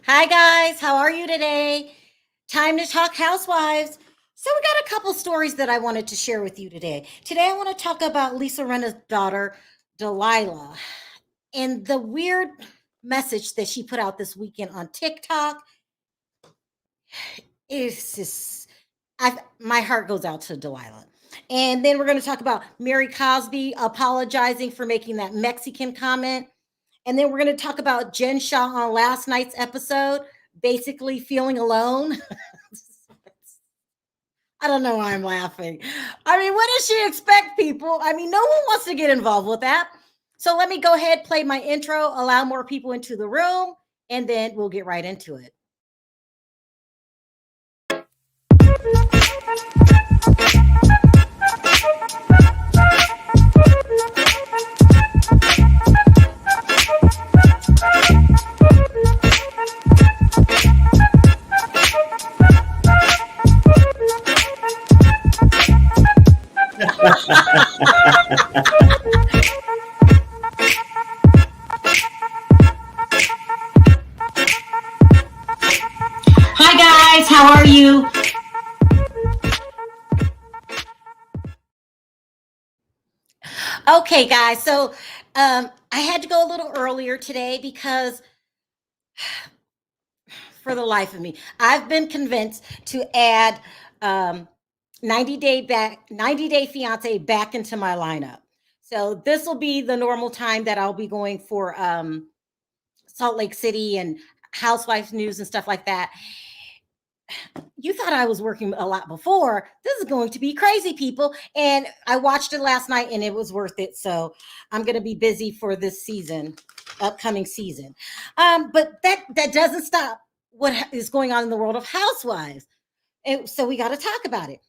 Hi, guys. How are you today? Time to talk housewives. So, we got a couple stories that I wanted to share with you today. Today, I want to talk about Lisa Rinna's daughter, Delilah, and the weird message that she put out this weekend on TikTok. Is just, my heart goes out to Delilah. And then we're going to talk about Mary Cosby apologizing for making that Mexican comment. And then we're going to talk about Jen Shah on last night's episode, basically feeling alone. I don't know why I'm laughing. I mean, what does she expect, people? I mean, no one wants to get involved with that. So let me go ahead, play my intro, allow more people into the room, and then we'll get right into it. Hi, guys. How are you? Okay, guys. So I had to go a little earlier today because, for the life of me, I've been convinced to add um, 90 Day Fiance back into my lineup. So this will be the normal time that I'll be going for Salt Lake City and Housewives news and stuff like that. You thought I was working a lot before. This is going to be crazy, people. And I watched it last night and it was worth it. So I'm going to be busy for this season, upcoming season. But that doesn't stop what is going on in the world of housewives. And so we got to talk about it.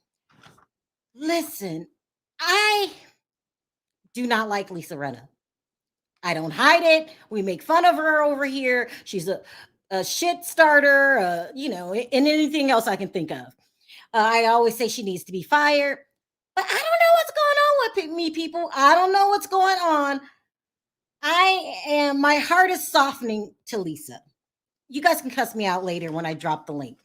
Listen, I do not like Lisa Rinna. I don't hide it. We make fun of her over here. She's a shit starter, and anything else I can think of. I always say she needs to be fired, but I don't know what's going on with me, people. I don't know what's going on. My heart is softening to Lisa. You guys can cuss me out later when I drop the link.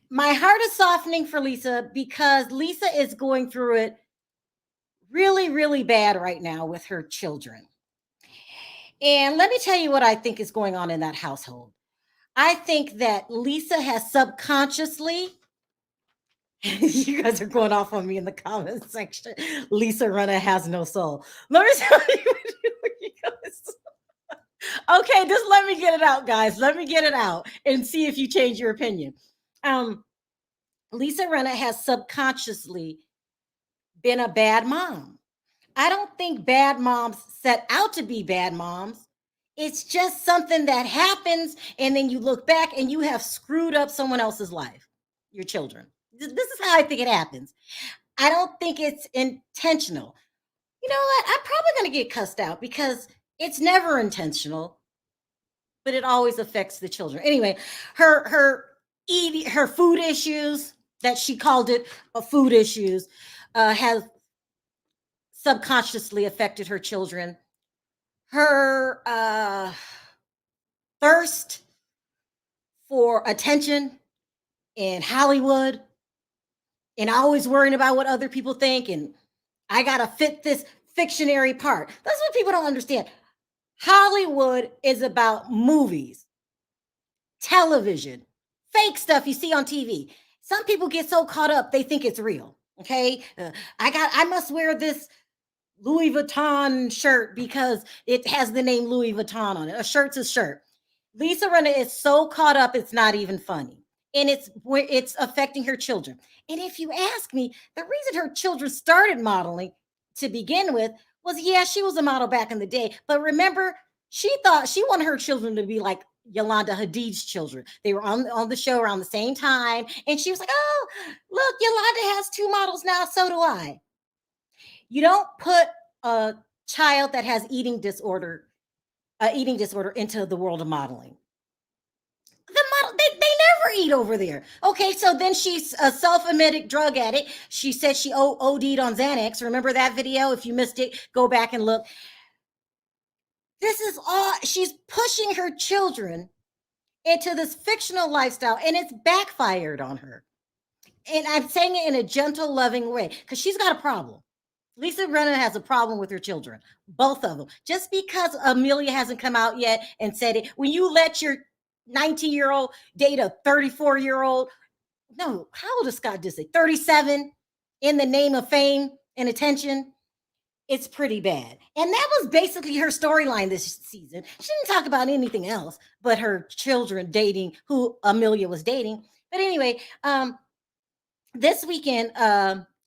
My heart is softening for Lisa because Lisa is going through it really, really bad right now with her children. And let me tell you what I think is going on in that household. I think that Lisa has subconsciously, you guys are going off on me in the comment section. Lisa Rinna has no soul. Let me tell you guys. Okay, just let me get it out, guys. Let me get it out and see if you change your opinion. Um, Lisa Rinna has subconsciously been a bad mom. I don't think bad moms set out to be bad moms. It's just something that happens, and then you look back and you have screwed up someone else's life, your children. This is how I think it happens. I don't think it's intentional. You know what? I'm probably going to get cussed out because it's never intentional, but it always affects the children. Anyway, her eating, her food issues, that she called it food issues, has subconsciously affected her children. Her thirst for attention in Hollywood and always worrying about what other people think. And I got to fit this fictionary part. That's what people don't understand. Hollywood is about movies, television, fake stuff you see on TV. Some people get so caught up, they think it's real. Okay. I must wear this Louis Vuitton shirt because it has the name Louis Vuitton on it. A shirt's a shirt. Lisa Rinna is so caught up, it's not even funny. And it's affecting her children. And if you ask me, the reason her children started modeling to begin with was, yeah, she was a model back in the day. But remember, she thought she wanted her children to be like Yolanda Hadid's children. They were on the show around the same time. And she was like, oh, look, Yolanda has two models now. So do I. You don't put a child that has eating disorder into the world of modeling. The model, they never eat over there. Okay, so then she's a self-admitted drug addict. She said she OD'd on Xanax. Remember that video? If you missed it, go back and look. This is all she's pushing her children into this fictional lifestyle, and it's backfired on her. And I'm saying it in a gentle, loving way because she's got a problem. Lisa Rinna has a problem with her children, both of them. Just because Amelia hasn't come out yet and said it, when you let your 19-year-old date a 34-year-old, no, how old is Scott Disick? 37 in the name of fame and attention. It's pretty bad. And that was basically her storyline this season. She didn't talk about anything else but her children dating who Amelia was dating. But anyway, this weekend,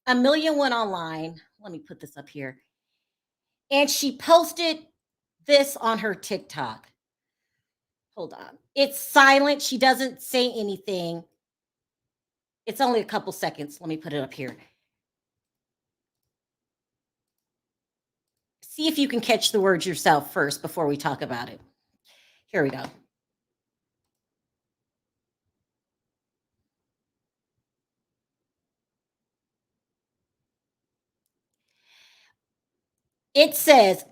Amelia went online. Let me put this up here. And she posted this on her TikTok. Hold on. It's silent. She doesn't say anything. It's only a couple seconds. Let me put it up here. See if you can catch the words yourself first before we talk about it. Here we go. It says,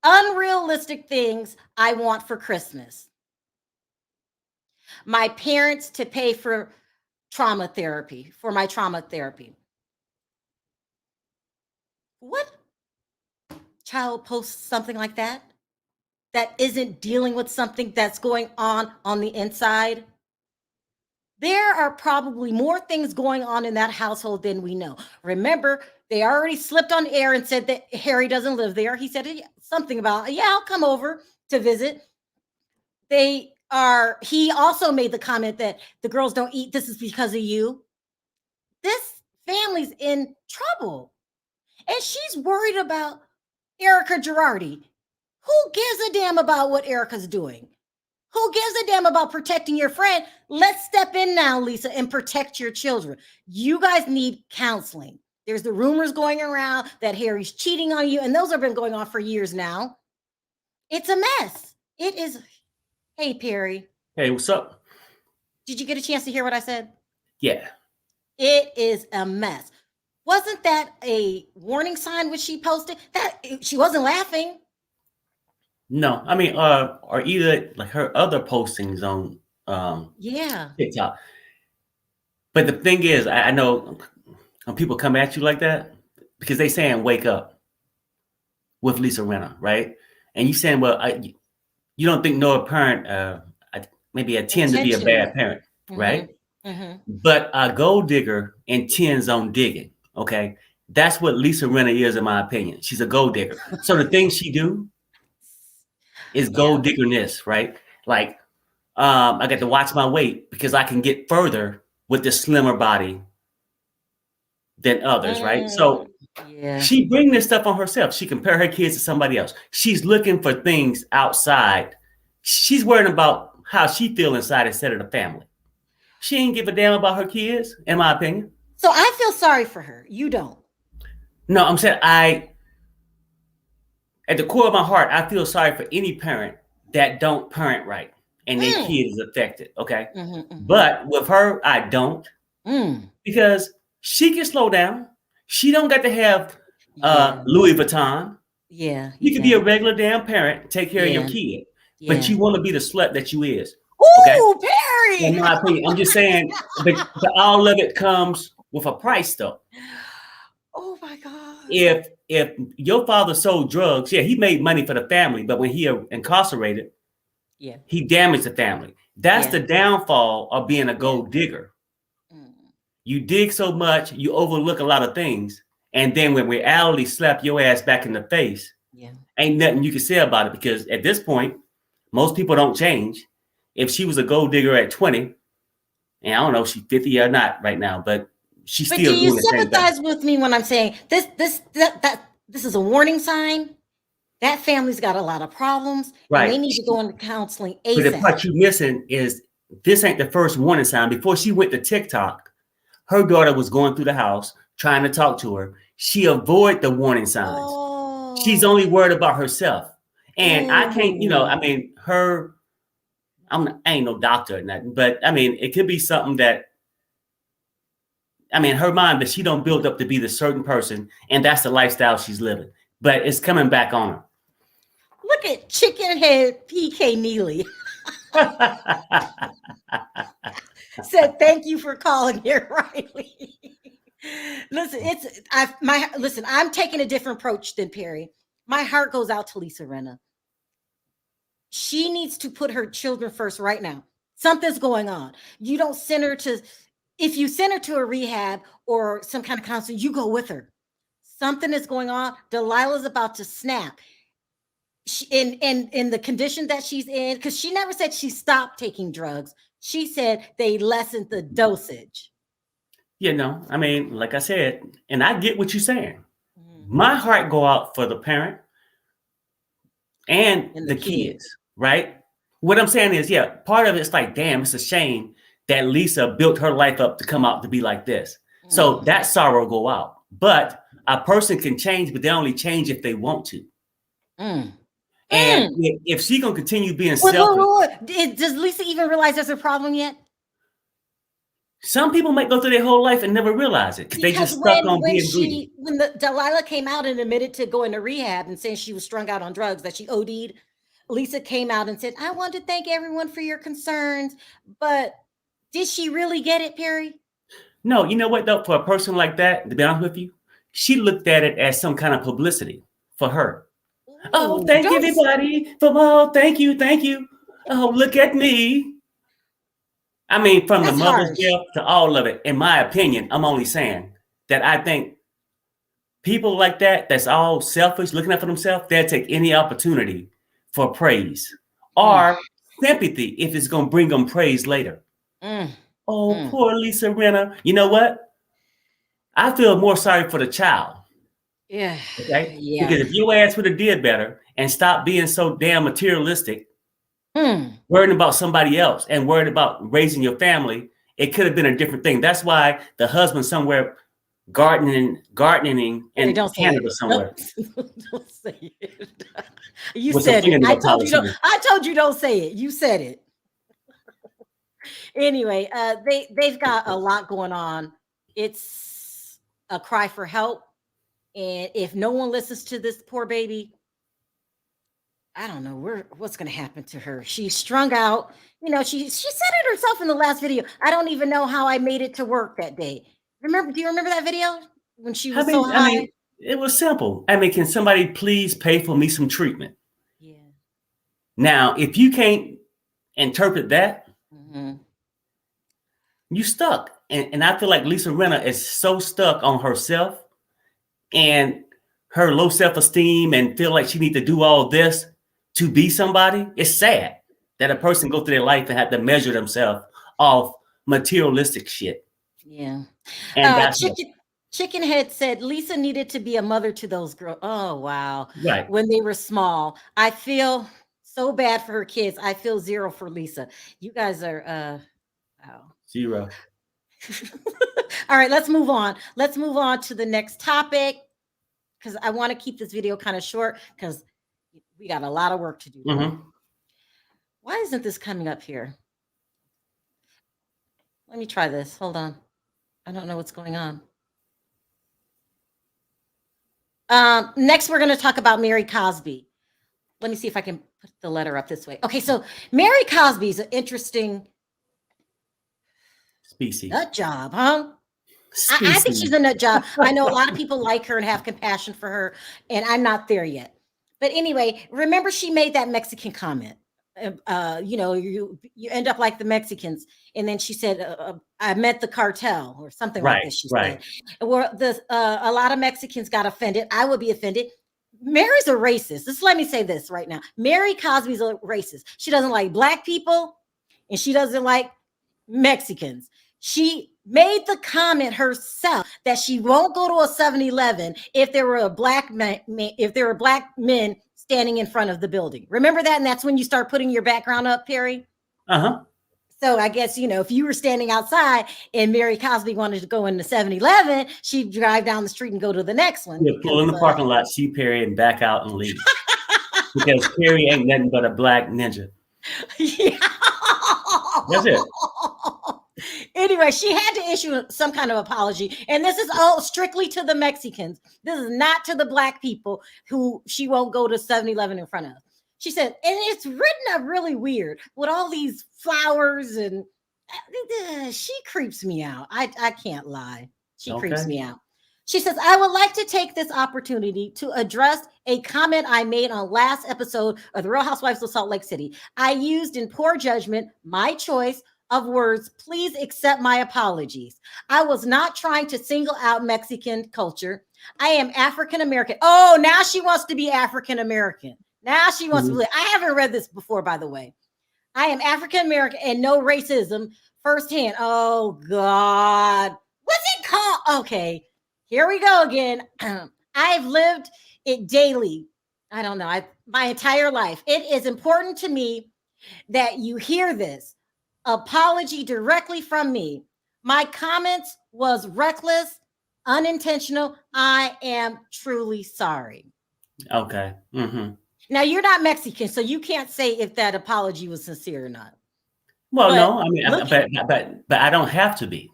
unrealistic things I want for Christmas. My parents to pay for trauma therapy, for my trauma therapy. What child posts something like that? That isn't dealing with something that's going on the inside? There are probably more things going on in that household than we know. Remember, they already slipped on air and said that Harry doesn't live there. He said something about, yeah, I'll come over to visit. He also made the comment that the girls don't eat. This is because of you. This family's in trouble. And she's worried about Erica Girardi. Who gives a damn about what Erica's doing? Who gives a damn about protecting your friend? Let's step in now, Lisa, and protect your children. You guys need counseling. There's the rumors going around that Harry's cheating on you, and those have been going on for years now. It's a mess. It is. Hey, Perry. Hey, what's up? Did you get a chance to hear what I said? Yeah. It is a mess. Wasn't that a warning sign when she posted that? She wasn't laughing. No, I mean, or either like her other postings on TikTok. But the thing is, I know when people come at you like that because they saying wake up with Lisa Rinna, right? And you saying, well, you don't think no parent maybe intend to be a bad parent, right? Mm-hmm. But a gold digger intends on digging. Okay, that's what Lisa Rinna is, in my opinion. She's a gold digger. So the things she do is gold diggerness, right? Like, I got to watch my weight because I can get further with the slimmer body than others, right? So she bring this stuff on herself. She compare her kids to somebody else. She's looking for things outside. She's worrying about how she feel inside instead of the family. She ain't give a damn about her kids, in my opinion. So I feel sorry for her. You don't. No, I'm saying at the core of my heart, I feel sorry for any parent that don't parent right and their kid is affected. Okay. But with her, I don't. Because she can slow down. She don't got to have Louis Vuitton. Yeah. You can be a regular damn parent, take care of your kid. But you want to be the slut that you is. Ooh, okay? Perry! In my opinion, I'm just saying, but all of it comes with a price, though. Oh my God! If your father sold drugs, he made money for the family, but when he incarcerated, he damaged the family. That's the downfall of being a gold digger. You dig so much, you overlook a lot of things, and then when reality slap your ass back in the face, ain't nothing you can say about it because at this point, most people don't change. If she was a gold digger at 20, and I don't know if she's 50 or not right now, but she's still doing the same thing. Do you sympathize with me when I'm saying this is a warning sign? That family's got a lot of problems, right? And they need to go into counseling ASAP. But the part you're missing is this ain't the first warning sign. Before she went to TikTok, her daughter was going through the house trying to talk to her. She avoided the warning signs. She's only worried about herself. And I can't, I mean, I ain't no doctor or nothing, but I mean, it could be something that, I mean, her mind, but she don't build up to be the certain person, and that's the lifestyle she's living. But it's coming back on her. Look at chicken head PK Neely. Said thank you for calling here, Riley. Listen, I'm taking a different approach than Perry. My heart goes out to Lisa Rinna. She needs to put her children first right now. Something's going on. You don't send her to, if you send her to a rehab or some kind of counseling, you go with her. Something is going on. Delilah's about to snap. In the condition that she's in, because she never said she stopped taking drugs. She said they lessened the dosage. You know, I mean, like I said, and I get what you're saying. My heart go out for the parent and the kids, right? What I'm saying is, yeah, part of it's like, damn, it's a shame that Lisa built her life up to come out to be like this. So that sorrow go out. But a person can change, but they only change if they want to. And if she gonna continue being selfish, does Lisa even realize there's a problem yet? Some people might go through their whole life and never realize it because they just stuck on being greedy. When Delilah came out and admitted to going to rehab and saying she was strung out on drugs, that she OD'd, Lisa came out and said, "I want to thank everyone for your concerns," but did she really get it, Perry? No, you know what though? For a person like that, to be honest with you, she looked at it as some kind of publicity for her. Oh, thank everybody for thank you. Oh, look at me. I mean, from the mother's guilt to all of it, in my opinion, I'm only saying that I think people like that, that's all selfish, looking out for themselves, they'll take any opportunity for praise or sympathy if it's going to bring them praise later. Poor Lisa Rinna. You know what? I feel more sorry for the child. Yeah. Okay? Yeah. Because if your ass would have did better and stopped being so damn materialistic, worrying about somebody else and worried about raising your family, it could have been a different thing. That's why the husband somewhere gardening in Canada somewhere. Don't say it. You said it. I told you don't say it. You said it. Anyway, they've got a lot going on. It's a cry for help. And if no one listens to this poor baby, I don't know what's going to happen to her. She's strung out. You know, she said it herself in the last video. I don't even know how I made it to work that day. Do you remember that video when she was so high? I mean, it was simple. I mean, can somebody please pay for me some treatment? Yeah. Now, if you can't interpret that, you stuck. And I feel like Lisa Rinna is so stuck on herself and her low self-esteem and feel like she needs to do all this to be somebody. It's sad that a person go through their life and have to measure themselves off materialistic shit. Yeah. And Chicken Head said Lisa needed to be a mother to those girls. Oh, wow. Right. When they were small. I feel so bad for her kids. I feel zero for Lisa. You guys are wow. Zero. All right, let's move on. Let's move on to the next topic because I want to keep this video kind of short because we got a lot of work to do. Why isn't this coming up here? Let me try this. Hold on. I don't know what's going on. Next, we're going to talk about Mary Cosby. Let me see if I can put the letter up this way. Okay, so Mary Cosby is an interesting species. Nut job, huh? I think she's a nut job. I know a lot of people like her and have compassion for her, and I'm not there yet. But anyway, remember she made that Mexican comment. You know, you end up like the Mexicans. And then she said, I meant the cartel or something like this. She said, where a lot of Mexicans got offended. I would be offended. Mary's a racist. Just let me say this right now. Mary Cosby's a racist. She doesn't like Black people and she doesn't like Mexicans. She made the comment herself that she won't go to a 7-Eleven if there were Black men standing in front of the building. Remember that? And that's when you start putting your background up, Perry? So I guess, you know, if you were standing outside and Mary Cosby wanted to go in the 7-Eleven, she'd drive down the street and go to the next one. Yeah, pull in the parking lot, see Perry, and back out and leave. Because Perry ain't nothing but a black ninja. Yeah. That's it. Anyway, she had to issue some kind of apology. And this is all strictly to the Mexicans. This is not to the Black people who she won't go to 7-Eleven in front of. She said, and it's written up really weird with all these flowers and She creeps me out. I can't lie. She creeps Okay. me out. She says, I would like to take this opportunity to address a comment I made on last episode of The Real Housewives of Salt Lake City. I used in poor judgment my choice of words. Please accept my apologies. I was not trying to single out Mexican culture. I am African American. Oh, now she wants to be African American. Now she wants to be. I haven't read this before, by the way. I am African American and no racism firsthand. Oh, God. What's it called? Okay. Here we go again. I've lived it daily. I don't know. My entire life. It is important to me that you hear this apology directly from me. My comments was reckless, unintentional. I am truly sorry. Okay. Mm-hmm. Now you're not Mexican, so you can't say if that apology was sincere or not. Well, no, I mean, but I don't have to be.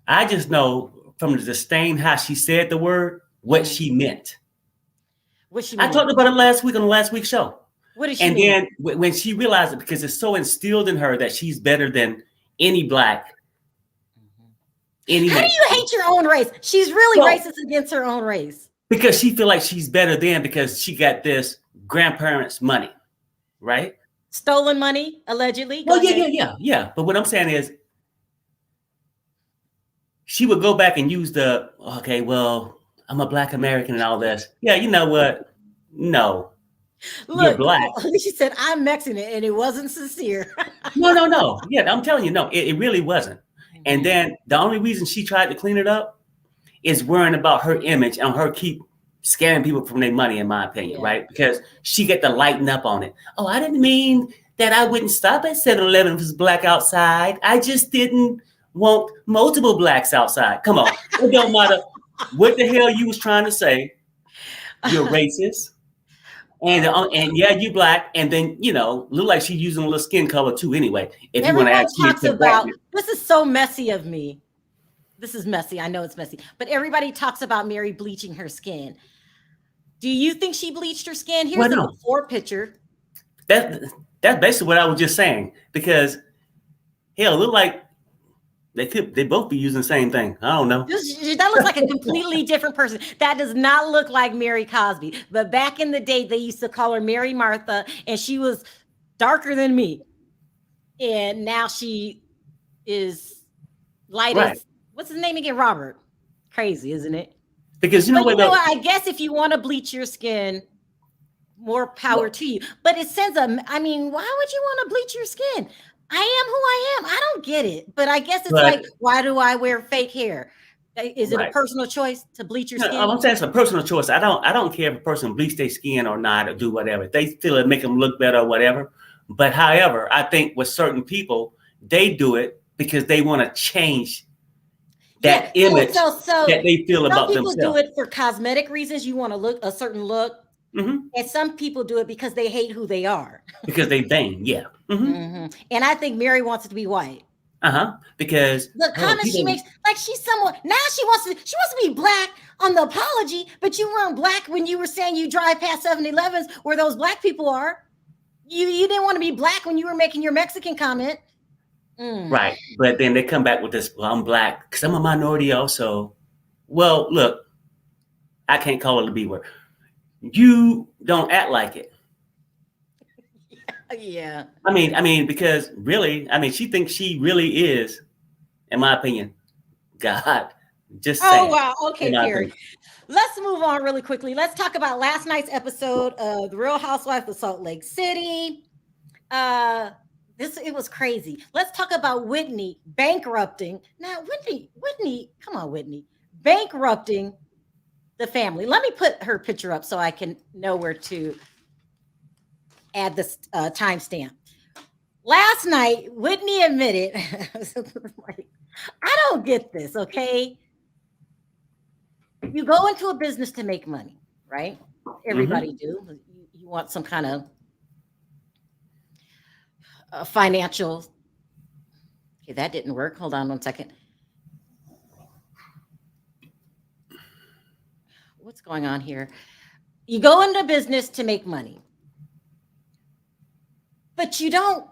I just know from the disdain how she said the word, what she meant. What she mean? I talked about it last week on the last week's show. What did she mean? And then when she realized it, because it's so instilled in her that she's better than any black, any How do you hate your own race? She's really racist against her own race. Because she feel like she's better than because she got this grandparents' money, right? Stolen money, allegedly. Well, yeah. But what I'm saying is, she would go back and use okay, well, I'm a black American and all this. Yeah, you know what? No. Look, you're black. She said, I'm Mexican, and it wasn't sincere. No. Yeah, I'm telling you, no, it really wasn't. And then the only reason she tried to clean it up is worrying about her image and her keep scaring people from their money, in my opinion, right? Because she get to lighten up on it. Oh, I didn't mean that I wouldn't stop at 7-Eleven if it's black outside. I just didn't want multiple blacks outside. Come on. It don't matter what the hell you was trying to say. You're racist. And yeah, you black. And then, look like she's using a little skin color too anyway. If you want to actually talks about, this is so messy of me. This is messy. I know it's messy. But everybody talks about Mary bleaching her skin. Do you think she bleached her skin? Here's the before picture. That's basically what I was just saying. Because, hell, look like they both be using the same thing. I don't know. That looks like a completely different person. That does not look like Mary Cosby. But back in the day, they used to call her Mary Martha, and she was darker than me. And now she is light as, what's his name again? Robert. Crazy, isn't it? Because you know what? I guess if you want to bleach your skin, more power to you. But it sends why would you want to bleach your skin? I am who I am. I don't get it. But I guess it's like, why do I wear fake hair? Is it a personal choice to bleach your skin? I'm saying it's a personal choice. I don't care if a person bleach their skin or not or do whatever. If they feel it make them look better or whatever. But however, I think with certain people, they do it because they want to change that image that they feel about themselves. Some people do it for cosmetic reasons. You want to look a certain look. Mm-hmm. And some people do it because they hate who they are. Because they vain, yeah. Mm-hmm. Mm-hmm. And I think Mary wants it to be white. Because the comments she makes, like she's someone now she wants to be black on the apology, but you weren't black when you were saying you drive past 7-Elevens where those black people are. You didn't want to be black when you were making your Mexican comment. Right. But then they come back with this, well, I'm black because I'm a minority also. Well, look, I can't call it the B word. You don't act like it. Yeah. I mean, because really, she thinks she really is, in my opinion, God. Just saying. Oh, wow. Okay, Gary. Let's move on really quickly. Let's talk about last night's episode of The Real Housewives of Salt Lake City. It was crazy. Let's talk about Whitney bankrupting. Now, Whitney, come on, Whitney, bankrupting the family. Let me put her picture up so I can know where to add this timestamp. Last night, Whitney admitted, I don't get this, okay? You go into a business to make money, right? Everybody do. You want some kind of financial. Okay, that didn't work. Hold on 1 second. What's going on here? You go into business to make money, but you don't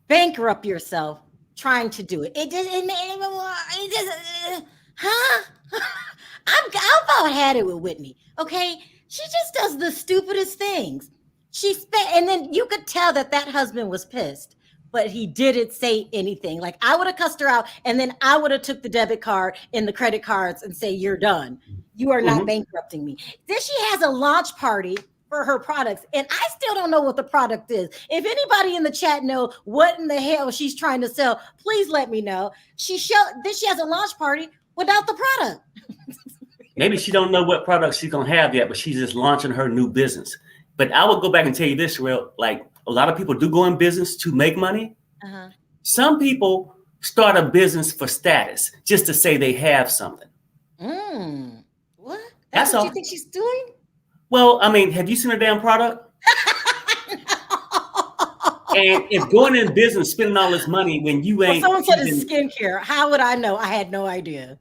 bankrupt yourself trying to do it. It just it made it just huh? I've about had it with Whitney. Okay, she just does the stupidest things. She spent, and then you could tell that husband was pissed, but he didn't say anything. Like I would have cussed her out, and then I would have took the debit card and the credit cards and say, "You're done. You are not bankrupting me." Then she has a launch party for her products, and I still don't know what the product is. If anybody in the chat know what in the hell she's trying to sell, please let me know. Then she has a launch party without the product. Maybe she don't know what product she's gonna have yet, but she's just launching her new business. But I would go back and tell you this, real like a lot of people do go in business to make money. Uh-huh. Some people start a business for status, just to say they have something. What? That's what you think she's doing? Well, I mean, have you seen a damn product? And if going in business, spending all this money when you ain't. Well, someone said it's skincare. How would I know? I had no idea.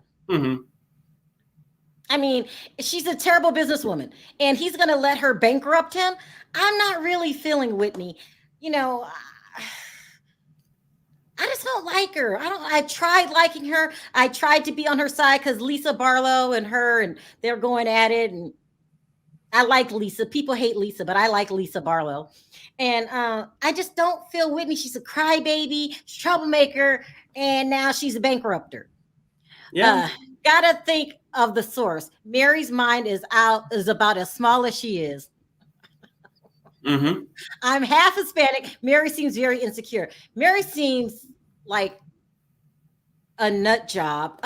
I mean, she's a terrible businesswoman, and he's going to let her bankrupt him. I'm not really feeling Whitney. You know, I just don't like her. I tried liking her. I tried to be on her side because Lisa Barlow and her, and they're going at it. And I like Lisa. People hate Lisa, but I like Lisa Barlow. And I just don't feel Whitney. She's a crybaby, she's a troublemaker, and now she's a bankrupter. Yeah. Gotta think of the source. Mary's mind is about as small as she is. I'm half Hispanic. Mary seems very insecure. Mary seems like a nut job.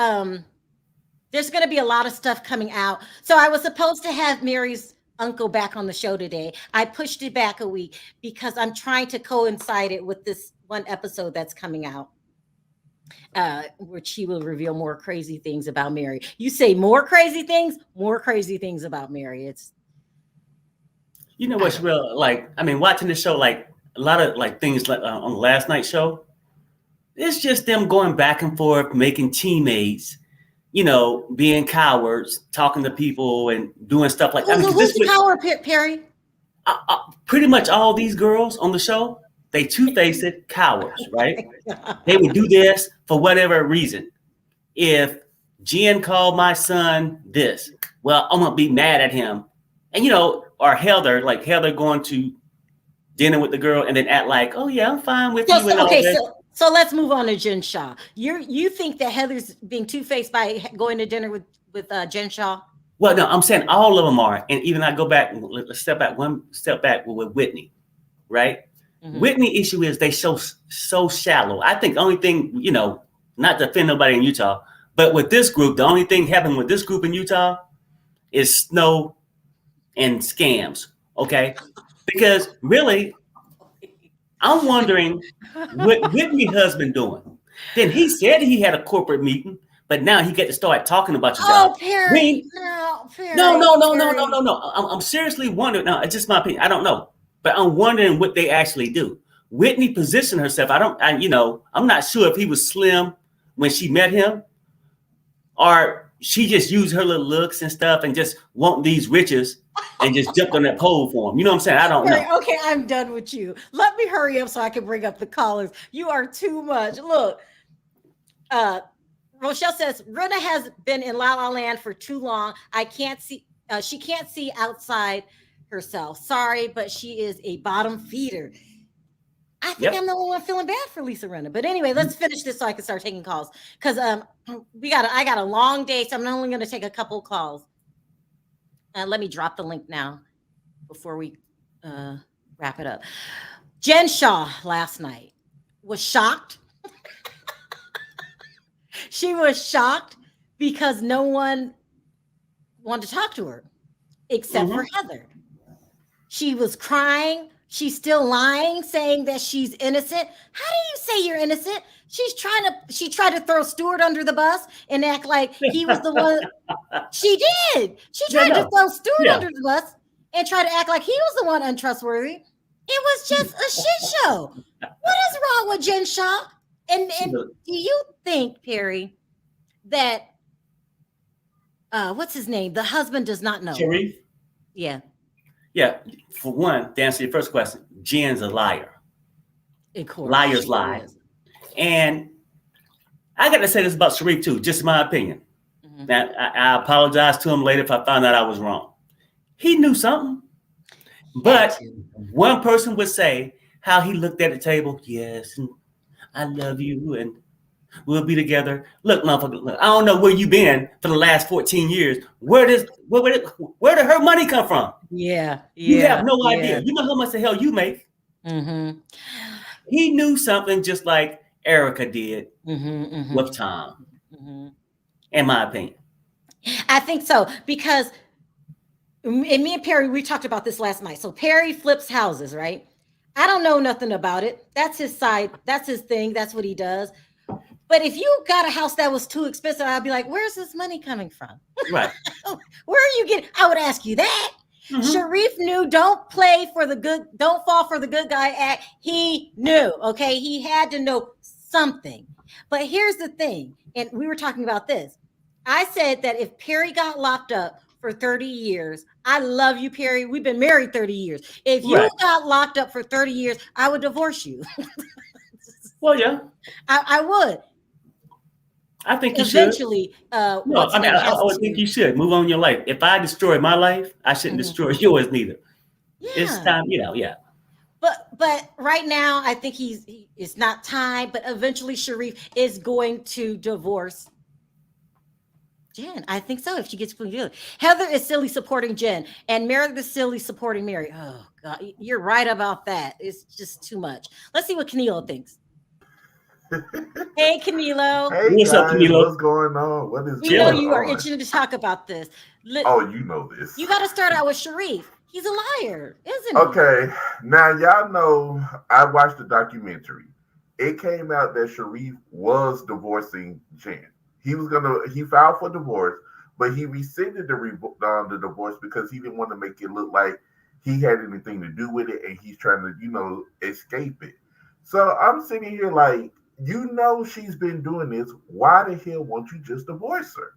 There's going to be a lot of stuff coming out. So I was supposed to have Mary's uncle back on the show today. I pushed it back a week because I'm trying to coincide it with this one episode that's coming out. Which she will reveal more crazy things about Mary. You say more crazy things about Mary. It's, you know what's real, like, I mean, watching this show, like a lot of like things like on the last night show, it's just them going back and forth, making teammates, you know, being cowards, talking to people and doing stuff like that. Who's the coward, Perry? Pretty much all these girls on the show, they two-faced cowards, right? They would do this for whatever reason. If Jen called my son this, well, I'm gonna be mad at him. And you know, or Heather going to dinner with the girl and then act like, oh yeah, I'm fine with you. And all this. So let's move on to Jen Shah. You think that Heather's being two-faced by going to dinner with Jen Shah? Well, no, I'm saying all of them are. And even I go back, let's step back with Whitney, right? Whitney issue is they so shallow. I think the only thing, you know, not to offend nobody in Utah, but with this group, the only thing happening with this group in Utah is snow and scams. Okay. Because really, I'm wondering what Whitney's husband doing. Then he said he had a corporate meeting, but now he get to start talking about your job. Oh, Perry. Perry. No. I'm seriously wondering. No, it's just my opinion. I don't know. But I'm wondering what they actually do. Whitney positioned herself. I'm not sure if he was slim when she met him, or she just used her little looks and stuff and just want these riches and just jumped on that pole for him. You know what I'm saying? I don't know. Okay, I'm done with you. Let me hurry up so I can bring up the callers. You are too much. Look, Rochelle says, Rinna has been in La La Land for too long. She can't see outside herself. Sorry, but she is a bottom feeder. I think I'm the only one feeling bad for Lisa Rinna. But anyway, let's finish this so I can start taking calls. Because I got a long day, so I'm only going to take a couple calls. Let me drop the link now before we wrap it up. Jen Shah last night was shocked. She was shocked because no one wanted to talk to her except for Heather. She was crying. She's still lying, saying that she's innocent. How do you say you're innocent? She tried to throw Stewart under the bus and act like he was the one. She did. She tried to throw Stewart under the bus and try to act like he was the one untrustworthy. It was just a shit show. What is wrong with Jen Shah? And do you think, Perry, that what's his name? The husband does not know. Sharif? Yeah. Yeah. For one, to answer your first question, Jen's a liar. Of course. Liars lie. And I got to say this about Sharif too, just my opinion. Now, I apologize to him later if I found out I was wrong. He knew something. But one person would say how he looked at the table. Yes, and I love you, and we'll be together. Look, motherfucker, look, I don't know where you've been for the last 14 years. Where did her money come from? Yeah. You have no idea. You know how much the hell you make. He knew something just like Erica did with Tom. In my opinion. I think so, because me and Perry, we talked about this last night. So Perry flips houses, right? I don't know nothing about it. That's his side. That's his thing. That's what he does. But if you got a house that was too expensive, I'd be like, where's this money coming from? Right. Where are you getting? I would ask you that. Sharif knew don't fall for the good guy act. He knew, okay? He had to know something. But here's the thing, and we were talking about this. I said that if Perry got locked up for 30 years, I love you, Perry. We've been married 30 years. If you got locked up for 30 years, I would divorce you. Well, yeah. I would. I think you eventually, should. I would think you should move on in your life. If I destroy my life, I shouldn't destroy yours neither. Yeah. It's time, yeah. But right now, I think it's not time. But eventually, Sharif is going to divorce Jen. I think so. If she gets good. Heather is silly supporting Jen, and Meredith is silly supporting Mary. Oh God, you're right about that. It's just too much. Let's see what Canelo thinks. Hey, Canelo. Hey, what's up, Canelo? What's going on? What is we know you are itching to talk about this. You know this. You got to start out with Sharif. He's a liar, isn't he? Okay. Now, y'all know I watched the documentary. It came out that Sharif was divorcing Jen. He filed for divorce, but he rescinded the divorce because he didn't want to make it look like he had anything to do with it, and he's trying to, escape it. So I'm sitting here like, she's been doing this. Why the hell won't you just divorce her?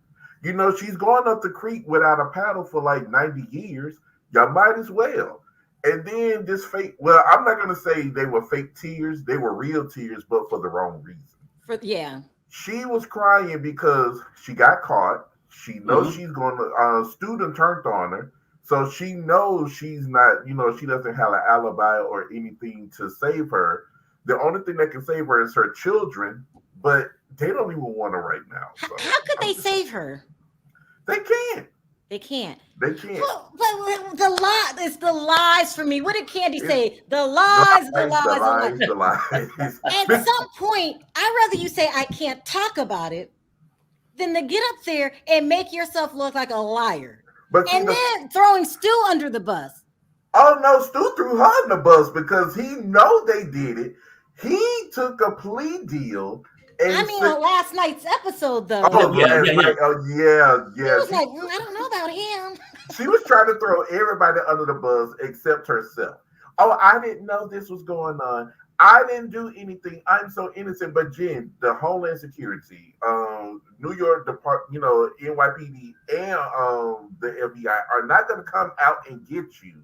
She's going up the creek without a paddle for like 90 years. Y'all might as well. And then this fake, well, I'm not going to say they were fake tears. They were real tears, but for the wrong reason. She was crying because she got caught. She knows she's going to, student turned on her. So she knows she's not, she doesn't have an alibi or anything to save her. The only thing that can save her is her children, but they don't even want her right now. So how could they save her? They can't. They can't. They can't. But it's the lies for me. What did Candy say? The lies. The lies. At some point, I'd rather you say I can't talk about it than to get up there and make yourself look like a liar. And then throwing Stu under the bus. Oh no, Stu threw her in the bus because he know they did it. He took a plea deal. On last night's episode, though. Oh, yeah. He was like, I don't know about him. She was trying to throw everybody under the bus except herself. Oh, I didn't know this was going on. I didn't do anything. I'm so innocent. But Jen, the Homeland Security, New York Department, NYPD, and the FBI are not going to come out and get you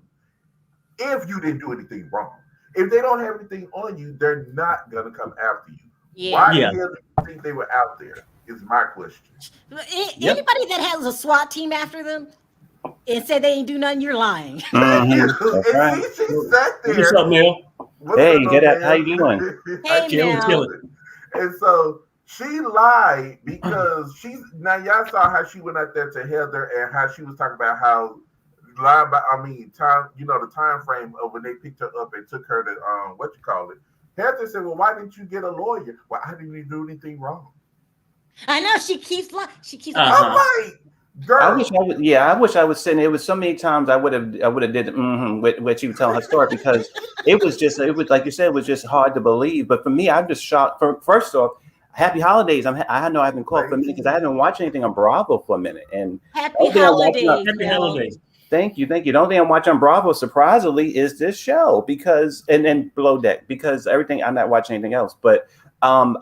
if you didn't do anything wrong. If they don't have anything on you, they're not going to come after you. Yeah. Why the hell do you think they were out there? Is my question. Anybody that has a SWAT team after them and said they ain't do nothing, you're lying. And she sat there. What's up, Neil? Hey, get out. How you doing? Hey, chilling. And so she lied because now y'all saw how she went out there to Heather and how she was talking about how the time frame of when they picked her up and took her to Heather said, well, why didn't you get a lawyer? Well, I didn't even do anything wrong. I know she keeps lying. I'm like, girl. I wish I was sitting. It was so many times I would have did what you were telling her story because it was like you said, it was just hard to believe. But for me, I'm just shocked. First off, happy holidays. I know I haven't called for a minute because I haven't watched anything on Bravo for a minute. And happy holidays. Happy holidays. Thank you. The only thing I'm watching on Bravo, surprisingly, is this show because and Below Deck because everything I'm not watching anything else. But I'm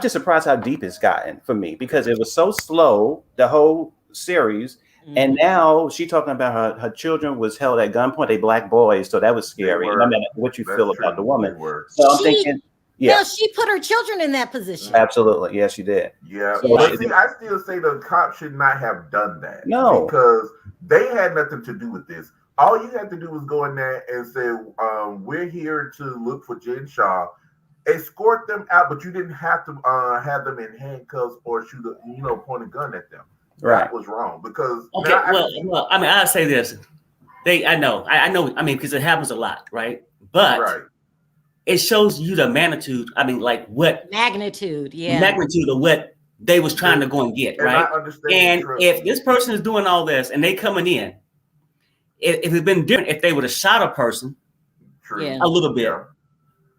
just surprised how deep it's gotten for me because it was so slow the whole series, and now she talking about her children was held at gunpoint. They black boys, so that was scary. No matter what you feel about the woman. So I'm thinking, Yeah. Now she put her children in that position. Absolutely. Yes, she did. Yeah. So But see, I still say the cops should not have done that. No. Because they had nothing to do with this. All you had to do was go in there and say, we're here to look for Jen Shah. Escort them out, but you didn't have to have them in handcuffs or shoot a point a gun at them. Right. That was wrong because well, I mean, I'll say this. I know, I mean, because it happens a lot, right? But it shows you the magnitude. I mean, like what magnitude of what they was trying to go and get, right? And if this person is doing all this and they coming in, if it's been different, if they would have shot a person a little bit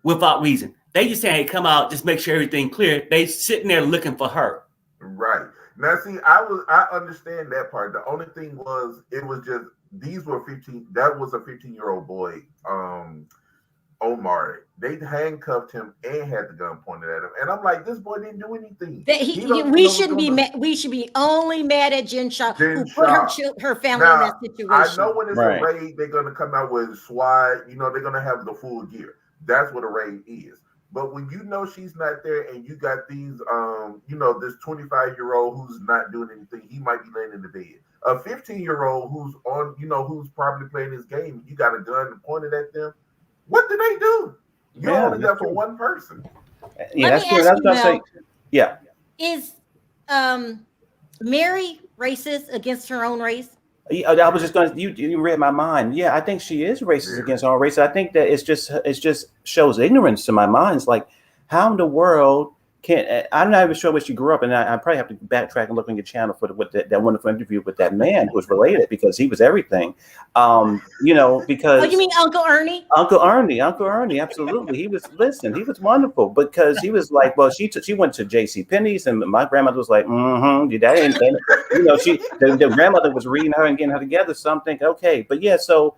without reason, they just say, "Hey, come out, just make sure everything clear." They sitting there looking for her. Right. Now, see, I understand that part. The only thing was, it was just these were 15. That was a 15-year-old boy, Omar. They handcuffed him and had the gun pointed at him, and I'm like, this boy didn't do anything. We should be only mad at Jen Shah, who put her family in that situation. I know when it's a raid, they're gonna come out with SWAT. They're gonna have the full gear. That's what a raid is. But when you know she's not there and you got these, this 25-year-old who's not doing anything, he might be laying in the bed. A 15-year-old who's on, who's probably playing this game, you got a gun pointed at them. What do they do? You're only there for one person. Yeah, that's true. That's what I say. Yeah. Is Mary racist against her own race? I was just going to, you read my mind. Yeah, I think she is racist against all race. I think that it's just shows ignorance to my mind. It's like, how in the world I'm not even sure where she grew up, and I probably have to backtrack and look on your channel for that wonderful interview with that man who was related, because he was everything. Because you mean Uncle Ernie? Uncle Ernie, absolutely. He was wonderful, because he was like, well, she went to J.C. Penney's, and my grandmother was like, that ain't, the grandmother was reading her and getting her together. So I'm thinking, okay, but yeah, so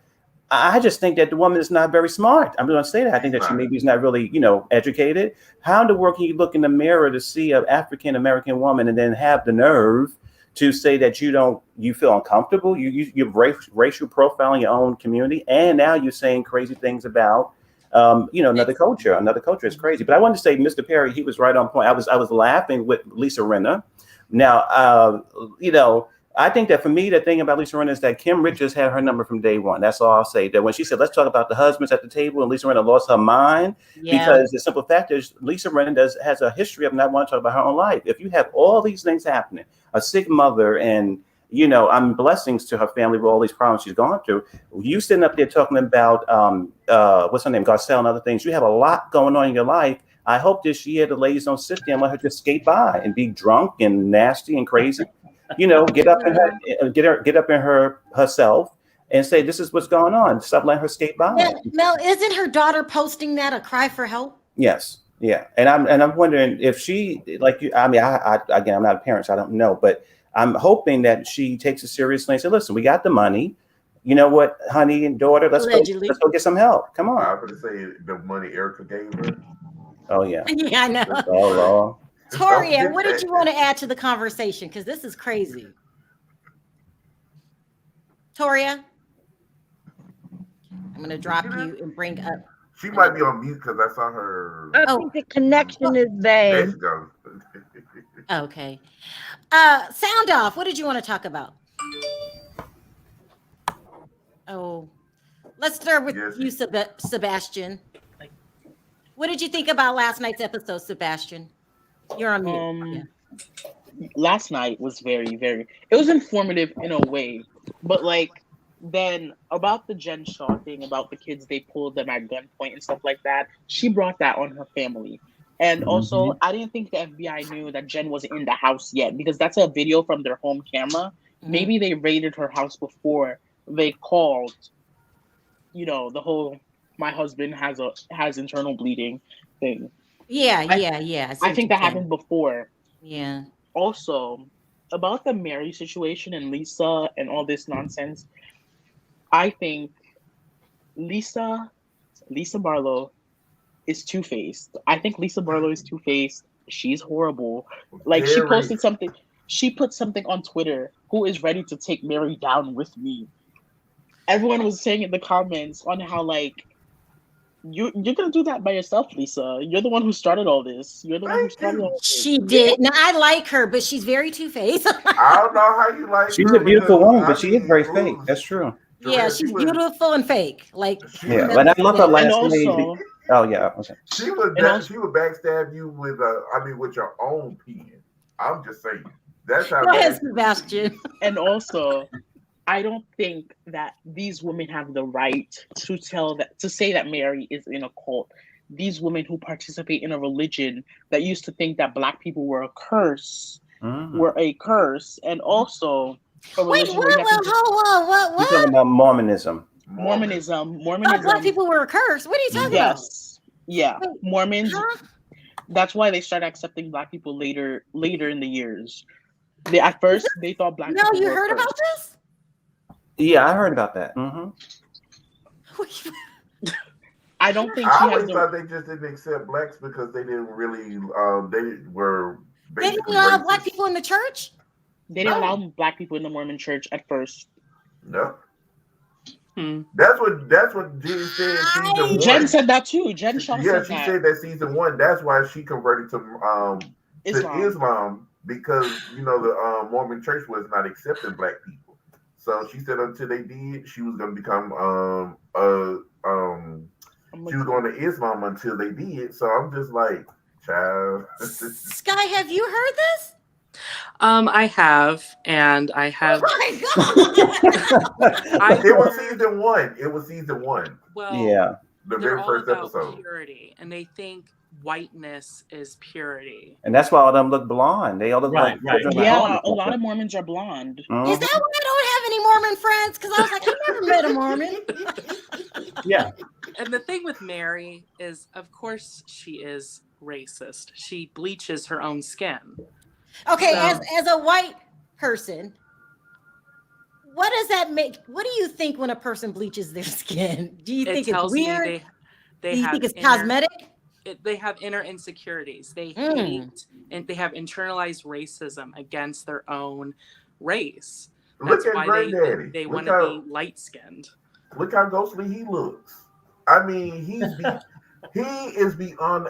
I just think that the woman is not very smart. I'm going to say that. I think that she maybe is not really, educated. How in the world can you look in the mirror to see an African-American woman and then have the nerve to say that you feel uncomfortable? You're racial profiling your own community, and now you're saying crazy things about, another culture. Another culture is crazy. But I wanted to say, Mr. Perry, he was right on point. I was laughing with Lisa Rinna. Now, I think that for me, the thing about Lisa Rinna is that Kim Richards had her number from day one. That's all I'll say. That when she said, let's talk about the husbands at the table, and Lisa Rinna lost her mind, because the simple fact is Lisa Rinna has a history of not wanting to talk about her own life. If you have all these things happening, a sick mother, and, blessings to her family with all these problems she's gone through, you sitting up there talking about, what's her name, Garcelle and other things. You have a lot going on in your life. I hope this year the ladies don't sit there and let her just skate by and be drunk and nasty and crazy. Get up in herself and say, this is what's going on. Stop letting her skate by. Mel, isn't her daughter posting that a cry for help? Yes. Yeah. And I'm wondering if she, I'm not a parent, so I don't know, but I'm hoping that she takes it seriously and say, listen, we got the money. You know what, honey and daughter, let's go get some help. Come on. I was going to say the money Erica gave her. Oh, yeah. Yeah, I know. Oh, Toria, what did you want to add to the conversation? Because this is crazy. Toria, I'm going to drop you and bring up. She might be on mute because I saw her. I think the connection is bad. There she goes. Okay. Sound off. What did you want to talk about? Oh, let's start with you, Sebastian. What did you think about last night's episode, Sebastian? You're on mute. Last night was very, very, it was informative in a way, but then about the Jen Shah thing, about the kids, they pulled them at gunpoint and stuff like that, she brought that on her family. And also, I didn't think the FBI knew that Jen wasn't in the house yet, because that's a video from their home camera. Maybe they raided her house before they called, the whole, my husband has internal bleeding thing. Yeah. I think that happened before. Yeah. Also, about the Mary situation and Lisa and all this nonsense, I think Lisa Barlow is two-faced. I think Lisa Barlow is two-faced. She's horrible. She posted something. She put something on Twitter. Who is ready to take Mary down with me? Everyone was saying in the comments on how You're gonna do that by yourself, Lisa. You're the one who started all this. You're the one who started all this. She did. Now I like her, but she's very two-faced. I don't know how you like She's her. a beautiful because, woman, I but she is mean, very ooh, fake. That's true. Yeah, she's beautiful and fake. Like, Yeah, but I love her last And name. also, Oh yeah, okay. she would backstab you with with your own pen. I'm just saying. That's how go ahead, bad. Sebastian. and also, I don't think that these women have the right to say that Mary is in a cult. These women who participate in a religion that used to think that Black people were a curse, and also a Wait, religion what? where you have to What? You're talking about Mormonism. Mormonism. Oh, Black people were a curse. What are you talking about? Yes, yeah, Wait, Mormons. huh? That's why they started accepting Black people later in the years. At first they thought Black No, people you were a heard curse. about this? Yeah, I heard about that. I don't think I she always has the. thought they just didn't accept blacks because they didn't really. They were They didn't basically allow racist. Black people in the church? They didn't allow Black people in the Mormon church at first. No. That's what Jen said. Season 1. Jen said that too. Jen Shah said she that. said that season 1. That's why she converted to Islam because the Mormon church was not accepting Black people. So she said until they did, she was going to become she was going to Islam until they did. So I'm just like, child. Sky, have you heard this? I have, and I have. Oh my God. It was season 1. It was season 1. Well, yeah, the they're very all first about episode. purity, and they think whiteness is purity. and that's why all of them look blonde. They all look Right. Yeah, a lot of Mormons are blonde. Is that why I don't have any Mormon friends? Because I was like, I never met a Mormon. Yeah. And the thing with Mary is, of course, she is racist. She bleaches her own skin. Okay, So- as a white person, what does that make? What do you think when a person bleaches their skin? Do you think it's weird? They do you have think it's cosmetic? They have inner insecurities. They hate and they have internalized racism against their own race. That's Look at why Granddaddy. they want to be light skinned. Look how ghostly he looks. I mean, he is beyond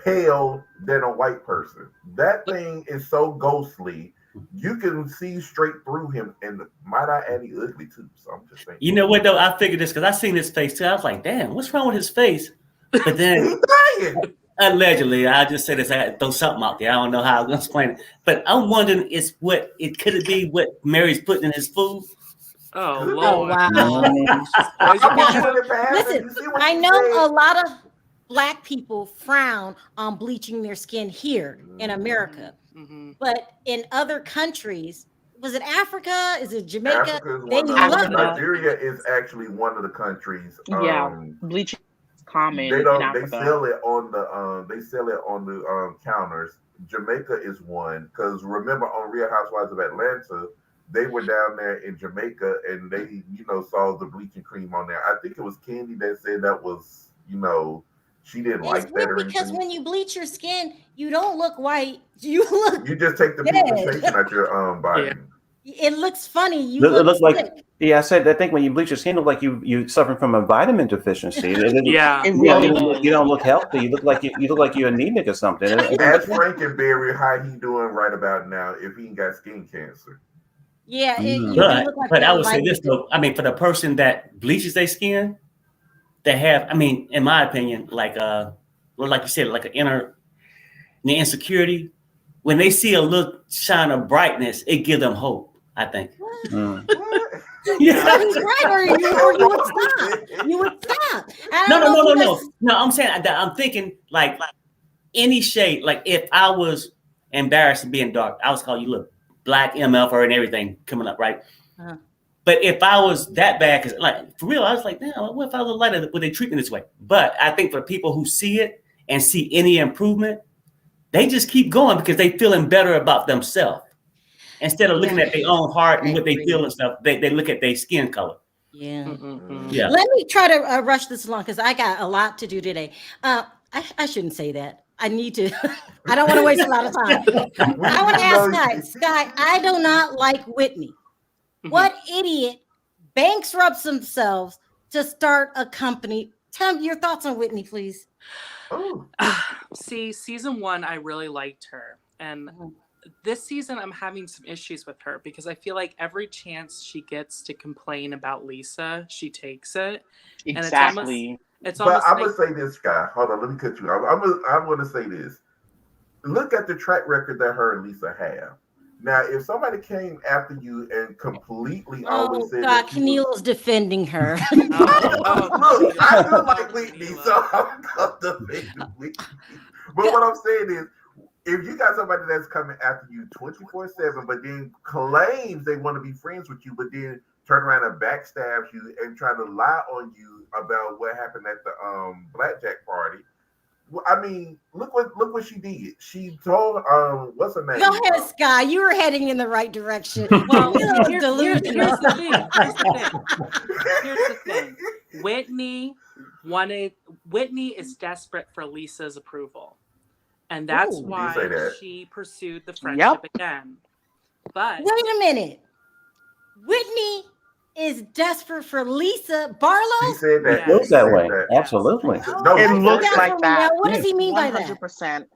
pale than a white person. That thing is so ghostly. You can see straight through him, and might I add, he ugly too. So I'm just saying. You know what though? I figured this because I seen his face too. I was like, damn, what's wrong with his face? But then He's dying. allegedly, I just say this, I throw something out there. I don't know how I'm gonna explain it. But I'm wondering could it be what Mary's putting in his food? Oh, Oh, Lord. Wow. Listen, I know a lot of Black people frown on bleaching their skin here in America. But in other countries, was it Africa? Is it Jamaica? Nigeria is actually one of the countries. Bleaching is common. They in Africa. sell it on the counters. Jamaica is one because remember on Real Housewives of Atlanta, they were down there in Jamaica and they saw the bleaching cream on there. I think it was Candy that said that was she didn't like that or because anything. when you bleach your skin, you don't look white. You just take the pigmentation out your body. It looks funny. You it looks like sick. I think when you bleach your skin, it look like you suffering from a vitamin deficiency. You don't look healthy. You look like you're anemic or something. Ask Frankenberry how he doing right about now if he ain't got skin cancer. Yeah, but I would say this though. I mean, for the person that bleaches their skin, they have. I mean, in my opinion, like you said, like an insecurity. When they see a little shine of brightness, it gives them hope. I think. Yeah, he's right, or you would stop. You would stop. No. I'm saying that I'm thinking like any shade. Like if I was embarrassed of being dark, I was called you look Black MF and everything coming up, right? But if I was that bad, because like for real, I was like, damn, what if I was lighter? Would they treat me this way? But I think for people who see it and see any improvement, they just keep going because they feeling better about themselves. Instead of looking at their own heart and what they feel and stuff, they look at their skin color. Yeah. Yeah. Let me try to rush this along because I got a lot to do today. I shouldn't say that. I need to. I don't want to waste a lot of time. I want to ask Sky. I do not like Whitney. What idiot bankrupts themselves to start a company Tell me your thoughts on Whitney, please. Oh. See, season 1, I really liked her. And this season, I'm having some issues with her because I feel like every chance she gets to complain about Lisa, she takes it. Exactly. And it's But almost I'm like, gonna say this, Sky. Hold on, let me cut you. I'm gonna say this. Look at the track record that her and Lisa have. Now, if somebody came after you and completely always said God, that she was, Keneal's defending her. look, I do like Whitney, so I'm gonna defend Whitney. But what I'm saying is, if you got somebody that's coming after you 24/7, but then claims they want to be friends with you, but then turn around and backstab you and try to lie on you about what happened at the blackjack party. Well, I mean, look what she did. She told what's her name? Go ahead, Sky. You were heading in the right direction. well, Keneal is here's delusional. the thing. Here's the thing. Whitney is desperate for Lisa's approval. And that's why she pursued the friendship again. But wait a minute. Whitney is desperate for Lisa Barlow? He said that. It feels that way. Absolutely. No, it looks like that. Now, what does he mean by that? 100%.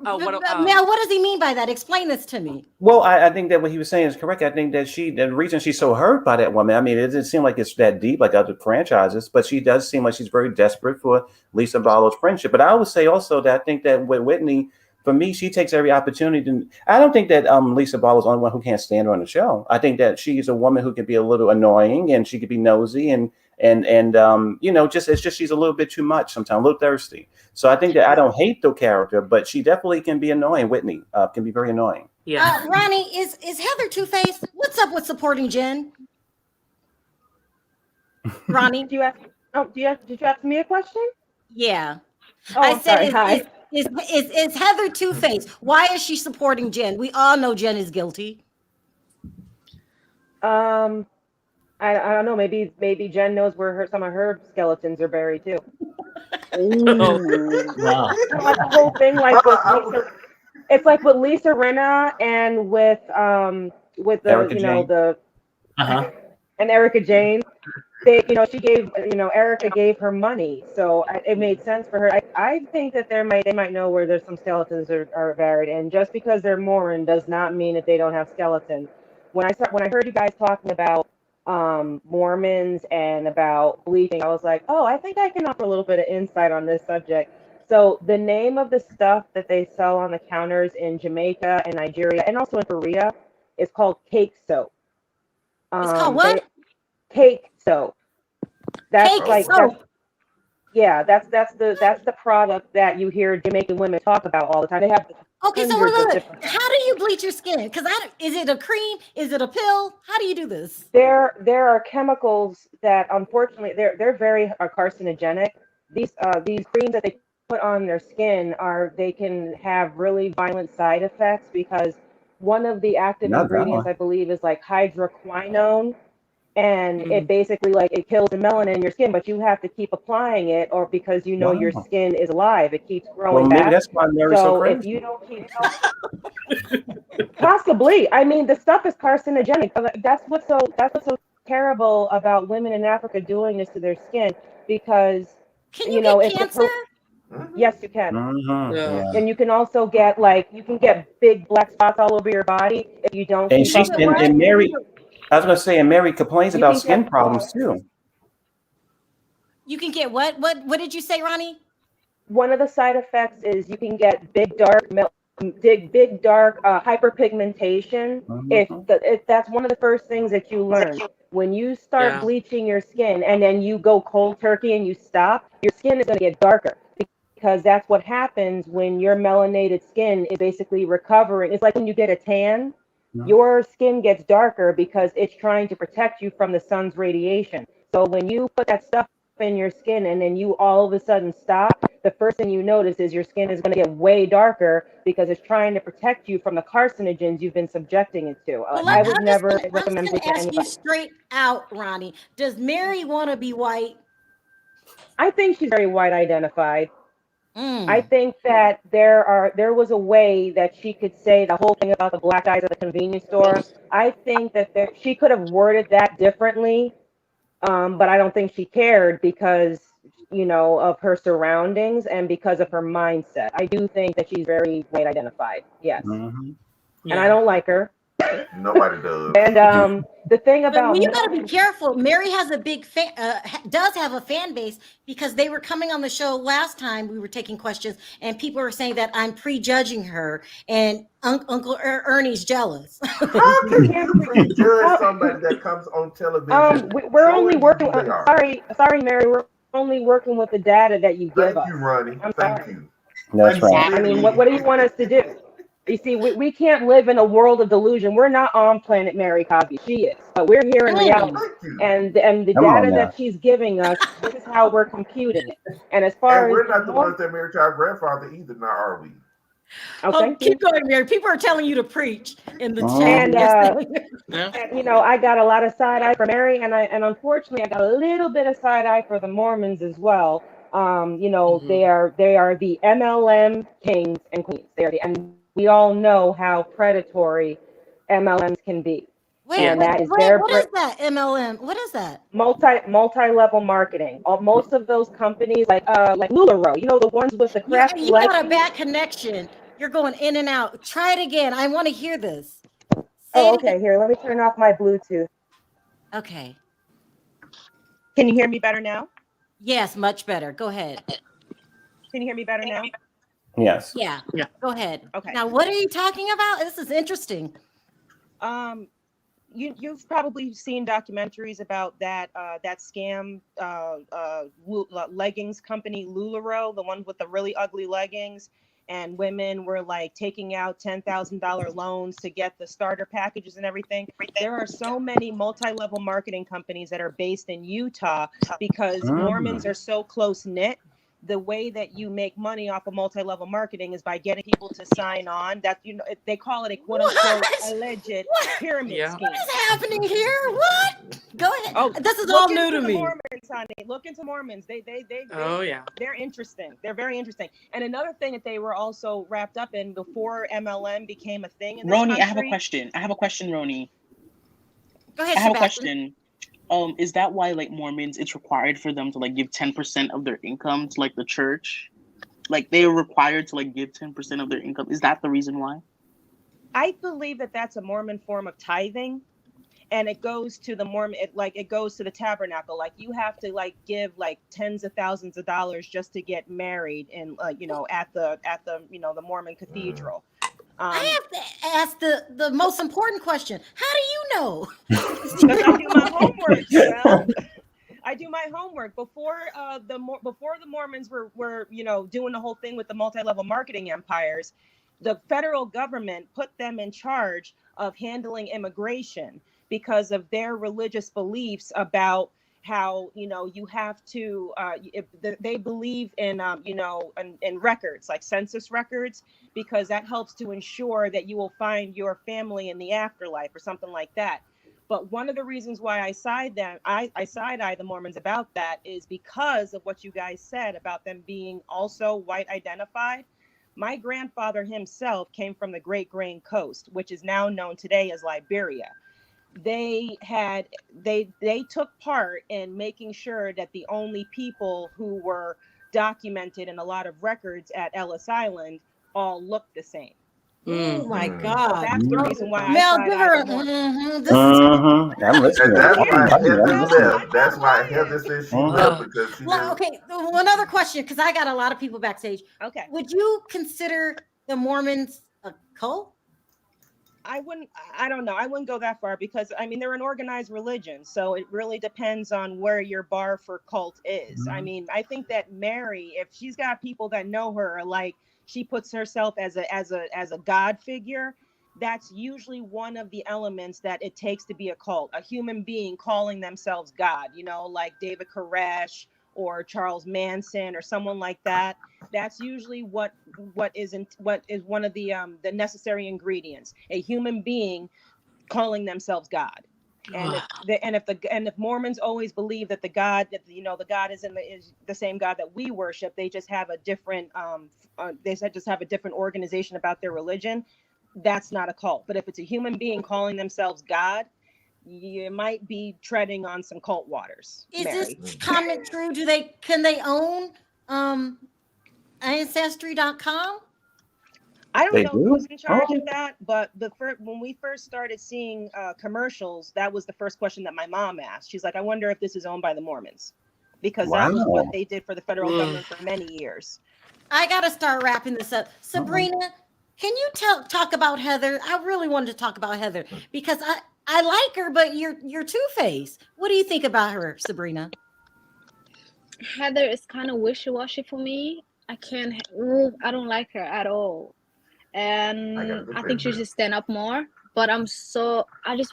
Mel, what does he mean by that? Explain this to me. Well, I think that what he was saying is correct. I think that the reason she's so hurt by that woman, I mean, it doesn't seem like it's that deep like other franchises, but she does seem like she's very desperate for Lisa Barlow's friendship. But I would say also that I think that with Whitney, for me, she takes every opportunity. I don't think that Lisa Barlow's the only one who can't stand her on the show. I think that she's a woman who can be a little annoying and she could be nosy and it's just she's a little bit too much sometimes, a little thirsty. So I think that I don't hate the character, but she definitely can be annoying. Whitney can be very annoying. Yeah. Ronnie, is Heather Two-Faced? What's up with supporting Jen? Ronnie, did you ask me a question? Yeah. Oh, I said, hi. Is Heather Two-Faced? Why is she supporting Jen? We all know Jen is guilty. I don't know. Maybe Jen knows where some of her skeletons are buried too. Wow. Like the whole thing, like with Lisa, it's like with Lisa Rinna and with the Erica Jane. And Erica Jane. She gave Erica gave her money, so it made sense for her. I think that they might know where there's some skeletons are buried, and just because they're Mormon does not mean that they don't have skeletons. When I heard you guys talking about Mormons and about bleaching, I was like, oh, I think I can offer a little bit of insight on this subject. So the name of the stuff that they sell on the counters in Jamaica and Nigeria and also in Korea is called cake soap. It's called what? Cake soap. That's cake soap. That's the product that you hear Jamaican women talk about all the time. They have okay. So look, how do you bleach your skin? Because is it a cream? Is it a pill? How do you do this? There are chemicals that unfortunately they're very carcinogenic. These creams that they put on their skin they can have really violent side effects because one of the active ingredients I believe is like hydroquinone. And it basically it kills the melanin in your skin, but you have to keep applying it, or because your skin is alive, it keeps growing back. Maybe that's why Mary's so crazy. If you don't keep possibly, I mean, the stuff is carcinogenic. That's what's so terrible about women in Africa doing this to their skin because can you get cancer? Yes, you can. Yeah. And you can also get big black spots all over your body if you don't. And Mary. I was going to say, and Mary complains about skin problems too. You can get what? What did you say, Ronnie? One of the side effects is you can get big dark hyperpigmentation. If that's one of the first things that you learn when you start bleaching your skin, and then you go cold turkey and you stop, your skin is going to get darker because that's what happens when your melanated skin is basically recovering. It's like when you get a tan. Your skin gets darker because it's trying to protect you from the sun's radiation. So when you put that stuff in your skin and then you all of a sudden stop, the first thing you notice is your skin is going to get way darker because it's trying to protect you from the carcinogens you've been subjecting it to. Well, I would never recommend it to anybody. Ask you straight out, Ronnie. Does Mary want to be white? I think she's very white identified. I think that there was a way that she could say the whole thing about the black guys at the convenience store. I think that she could have worded that differently But I don't think she cared because, of her surroundings and because of her mindset. I do think that she's very white identified. Yes. Mm-hmm. And I don't like her. Nobody does. And the thing But about you got to be careful. Mary has a big does have a fan base, because they were coming on the show last time we were taking questions, and people were saying that I'm prejudging her, and Uncle Ernie's jealous. How can you prejudge somebody that comes on television? We're only working. Who they are? Sorry, Mary. We're only working with the data that you give us. Thank you, Ronnie. Thank you. That's right. I mean, what do you want us to do? You see, we can't live in a world of delusion. We're not on planet Mary Cosby. She is, but we're here in reality. And the data that she's giving us, this is how we're computing it. And as far And we're as not the ones that married to our grandfather either, now are we? Okay. Oh, keep going, Mary. People are telling you to preach in the chat. And I got a lot of side eye for Mary, and unfortunately I got a little bit of side eye for the Mormons as well. They are the MLM kings and queens. And we all know how predatory MLMs can be. What is that MLM? What is that? Multi-level marketing. Most of those companies, like LuLaRoe, the ones with the crafty You got a bad connection. You're going in and out. Try it again. I want to hear this. Okay. Here, let me turn off my Bluetooth. Okay. Can you hear me better now? Yes, much better. Go ahead. Can you hear me better now? Yes. Yeah. Go ahead. Okay. Now, what are you talking about? This is interesting. You've probably seen documentaries about that scam leggings company, LuLaRoe, the one with the really ugly leggings, and women were like taking out $10,000 loans to get the starter packages and everything. There are so many multi-level marketing companies that are based in Utah because Mormons are so close knit. The way that you make money off of multi-level marketing is by getting people to sign on. That they call it a quote unquote alleged pyramid scheme. What is happening here? What? Go ahead. Oh, this is all new to me. Mormons, honey. Look into Mormons. They're interesting. They're very interesting. And another thing that they were also wrapped up in before MLM became a thing in this country. I have a question, Roni. Go ahead, I have a question. Is that why like Mormons, it's required for them to like give 10% of their income to like the church? Like they are required to like give 10% of their income. Is that the reason why? I believe that that's a Mormon form of tithing, and it goes to the Mormon. It goes to the tabernacle. Like you have to like give like tens of thousands of dollars just to get married, and at the Mormon cathedral. I have to ask the most important question. How do you know? Because I do my homework. Well, I do my homework before the Mormons were doing the whole thing with the multi-level marketing empires. The federal government put them in charge of handling immigration because of their religious beliefs about how you have to they believe in in records like census records, because that helps to ensure that you will find your family in the afterlife or something like that. But one of the reasons why I side-eye the Mormons about that is because of what you guys said about them being also white identified. My grandfather himself came from the Great Grain Coast, which is now known today as Liberia. They took part in making sure that the only people who were documented in a lot of records at Ellis Island all looked the same. Oh my God! So that's the reason why Mel, give her. I'm listening. That's why Heather says she left, because she okay, one other question, because I got a lot of people backstage. Okay, would you consider the Mormons a cult? I don't know. I wouldn't go that far, because I mean, they're an organized religion, so it really depends on where your bar for cult is. I mean, I think that Mary, if she's got people that know her, like she puts herself as a God figure, that's usually one of the elements that it takes to be a cult. A human being calling themselves God, like David Koresh or Charles Manson or someone like that. That's usually what is one of the necessary ingredients. A human being calling themselves God. And if Mormons always believe that the God that the God is the same God that we worship, they just have a different organization about their religion. That's not a cult. But if it's a human being calling themselves God, you might be treading on some cult waters. Is Mary. this comment true? Can they own ancestry.com? I don't know who's in charge Oh. of that, but when we first started seeing commercials, that was the first question that my mom asked. She's like, I wonder if this is owned by the Mormons, because that was what they did for the federal government for many years. I got to start wrapping this up. Sabrina, can you talk about Heather? I really wanted to talk about Heather because I like her, but you're two-faced. What do you think about her, Sabrina? Heather is kind of wishy-washy for me. I don't like her at all. And I think she should stand up more. But I just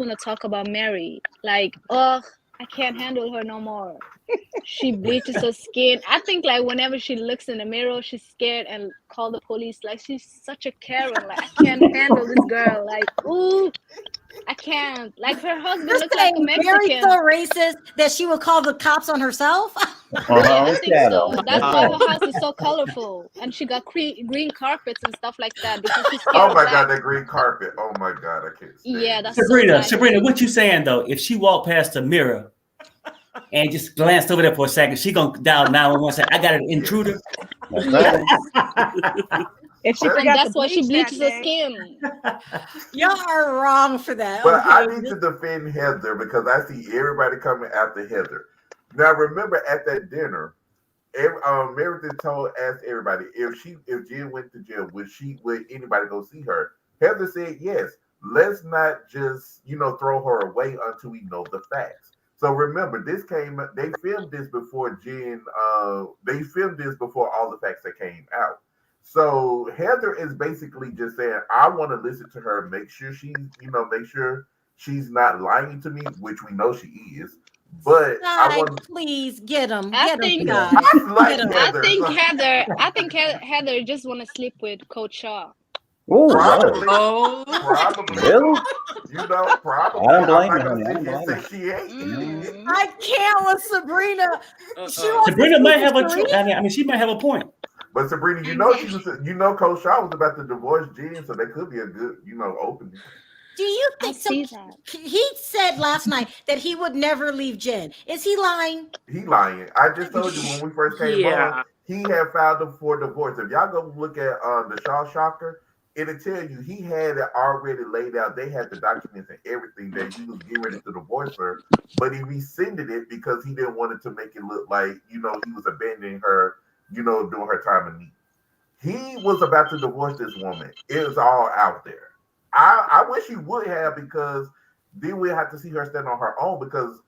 want to talk about Mary. Like, I can't handle her no more. She bleaches her skin. I think like whenever she looks in the mirror, she's scared and call the police. Like, she's such a Karen. Like, I can't handle this girl. Like, ooh, I can't. Like, her husband looks like a Mexican. Mary's so racist that she would call the cops on herself. Yeah, I think so. That's why her house is so colorful, and she got green carpets and stuff like that because she's scared. Oh my God, that green carpet! Oh my God, I can't stand Yeah, that's Sabrina, what you saying though? If she walked past the mirror and just glanced over there for a second, she gonna dial 911 and say, "I got an intruder." If she and that's why she bleaches her skin. Y'all are wrong for that. But I need to defend Heather because I see everybody coming after Heather. Now remember at that dinner, Meredith asked everybody if Jen went to jail, would anybody go see her? Heather said yes. Let's not just throw her away until we know the facts. So remember, they filmed this before they filmed this before all the facts that came out. So Heather is basically just saying, I want to listen to her, make sure she's not lying to me, which we know she is. But please get him. I think Heather just want to sleep with Coach Shaw. Probably. Really? Probably. I don't blame her. I can't with Sabrina. Sabrina might have she might have a point. But Sabrina, Coach Shaw was about to divorce Jen, so that could be a good, opening. Do you think he said last night that he would never leave Jen? Is he lying? He lying. I just told you when we first came on, he had filed for divorce. If y'all go look at the Shaw Shocker, it'll tell you he had it already laid out. They had the documents and everything that he was getting ready to divorce her, but he rescinded it because he didn't want it to make it look like he was abandoning her, during her time of need. He was about to divorce this woman. It was all out there. I wish he would have, because then we'd have to see her stand on her own, because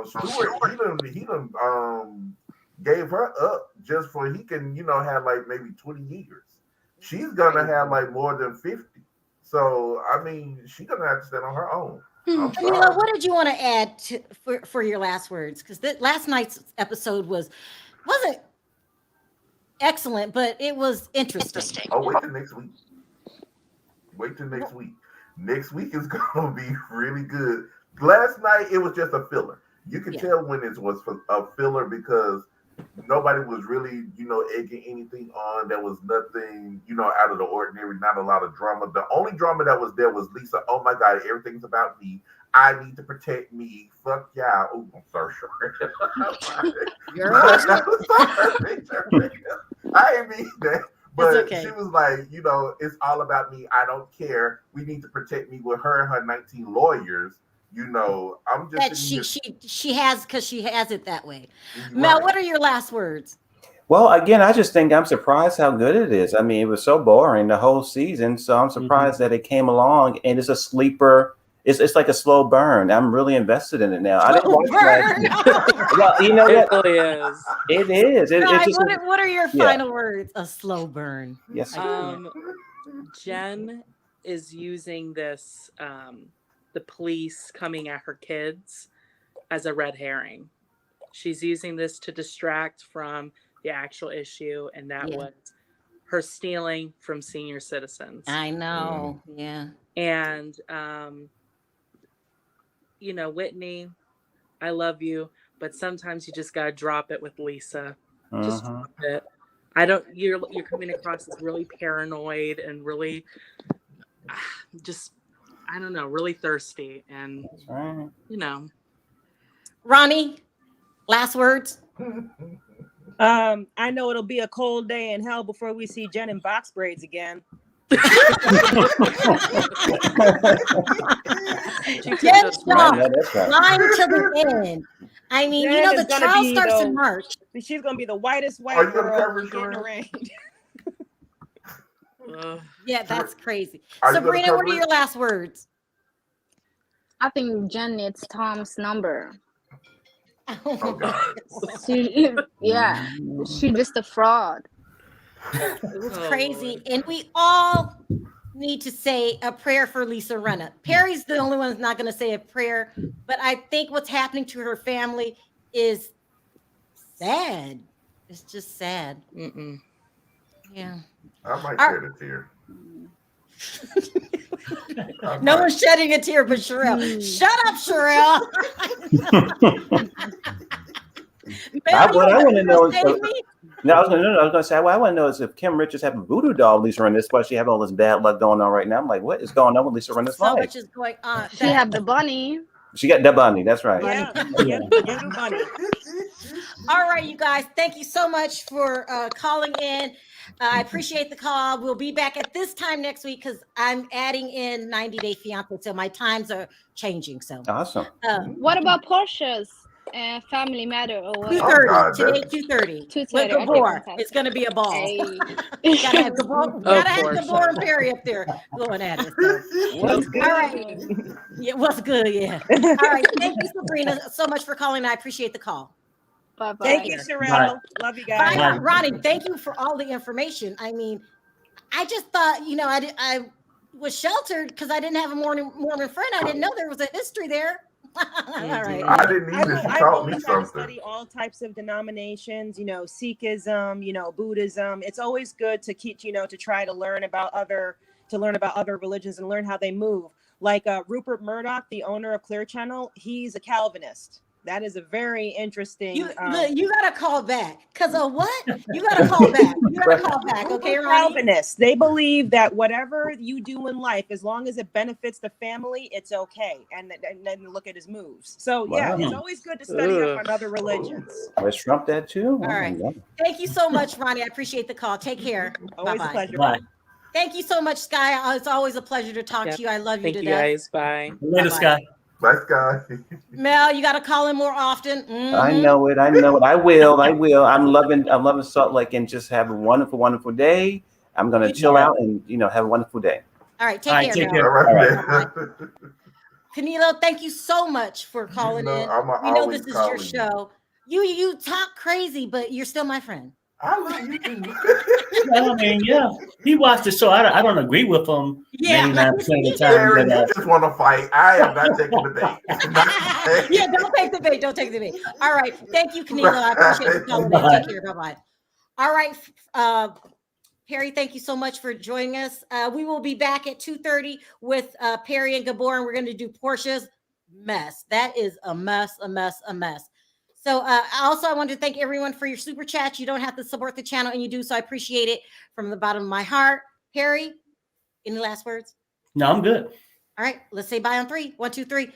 Stewart, he done gave her up just for he can, have like maybe 20 years. She's gonna have like more than 50. So I mean, she's gonna have to stand on her own. Camila, what did you want to add for your last words? Because last night's episode wasn't excellent, but it was interesting. Oh, wait till next week. Next week is gonna be really good. Last night it was just a filler. You can tell when it was a filler because nobody was really, egging anything on. There was nothing, out of the ordinary, not a lot of drama. The only drama that was there was Lisa. Oh my God, everything's about me. I need to protect me. Fuck yeah. Oh, I'm sorry. I didn't mean that. But she was like, it's all about me. I don't care. We need to protect me with her and her 19 lawyers. I'm just she has, because she has it that way. Right. Mel, what are your last words? Well, again, I just think I'm surprised how good it is. I mean, it was so boring the whole season, so I'm surprised that it came along, and it's a sleeper. It's like a slow burn. I'm really invested in it now. I didn't watch that. Well, you know what? It really is. It is. What are your final words? A slow burn. Yes. Jen is using this, the police coming at her kids, as a red herring. She's using this to distract from the actual issue, and that was her stealing from senior citizens. I know. Yeah. And Whitney, I love you, but sometimes you just gotta drop it with Lisa. Just drop it. You're coming across as really paranoid and really just I don't know, really thirsty. And, you know. Ronnie, last words? I know it'll be a cold day in hell before we see Jen in box braids again. Jen Shah, lying to the end. I mean, Jen the trial starts in March. She's gonna be the whitest white girl getting arraigned. Yeah, that's crazy. Sabrina, what are your last words? I think Jen needs Tom's number. Oh God. She's just a fraud. It was crazy. And we all need to say a prayer for Lisa Rinna. Perry's the only one that's not going to say a prayer, but I think what's happening to her family is sad. It's just sad. Yeah. I might shed a tear. No one's shedding a tear but Sherelle. Shut up, Sherelle. What I want to know is I was going to say, what I want to know is if Kim Richards having voodoo doll Lisa Rinna. That's why she have all this bad luck going on right now. I'm like, what is going on with Lisa Rinna's life? So much is going on. She have the bunny. She got the bunny. That's right. Yeah, bunny. All right, you guys. Thank you so much for calling in. I appreciate the call. We'll be back at this time next week because I'm adding in 90 Day Fiancé, so my times are changing. So awesome. What about Portia's Family Matter or what? 2:30 today. 2:30. With Gabor, it's going to be a ball. Hey. Gotta have Gabor and Perry up there going at it. So. All right. Yeah, what's good? Yeah. All right. Thank you, Sabrina, so much for calling. I appreciate the call. Bye-bye. Thank you, Sherelle. Bye. Love you guys. Bye. Ronnie, thank you for all the information. I mean, I just thought, I was sheltered because I didn't have a Mormon friend. I didn't know there was a history there. All right. I didn't either. She taught me try to something. study all types of denominations, Sikhism, Buddhism. It's always good to keep, to try to learn about other religions and learn how they move. Like Rupert Murdoch, the owner of Clear Channel, he's a Calvinist. That is a very interesting. You gotta call back because of what? You gotta call back. You gotta call back. Okay, Ronnie? Calvinists. They believe that whatever you do in life, as long as it benefits the family, it's okay. And then look at his moves. So yeah, it's always good to study up on other religions. Let's Trump that too. All right. Thank you so much, Ronnie. I appreciate the call. Take care. Always Bye-bye. a pleasure. Bye. Thank you so much, Sky. It's always a pleasure to talk to you. I love you to death. Guys. Bye. Later, Sky. Bye, Sky. Mel, you got to call in more often. I know it. I will. I'm loving Salt Lake and just have a wonderful, wonderful day. I'm going to chill out and, have a wonderful day. All right. Take care. All right. Canelo, thank you so much for calling in. We know this is your show. You talk crazy, but you're still my friend. I love you too. I mean, yeah, he watched the show. I don't agree with him. Yeah, 99% of the time. Aaron, you just want to fight. I am not taking the bait. Yeah, don't take the bait. Don't take the bait. All right. Thank you, Canelo. I appreciate you calling in. Take care. Bye-bye. All right. Perry, thank you so much for joining us. We will be back at 2:30 with Perry and Gabor, and we're going to do Portia's mess. That is a mess. So I want to thank everyone for your super chats. You don't have to support the channel, and you do, so I appreciate it from the bottom of my heart. Perry, any last words? No, I'm good. All right, let's say bye on 3. 1, 2, 3. Bye.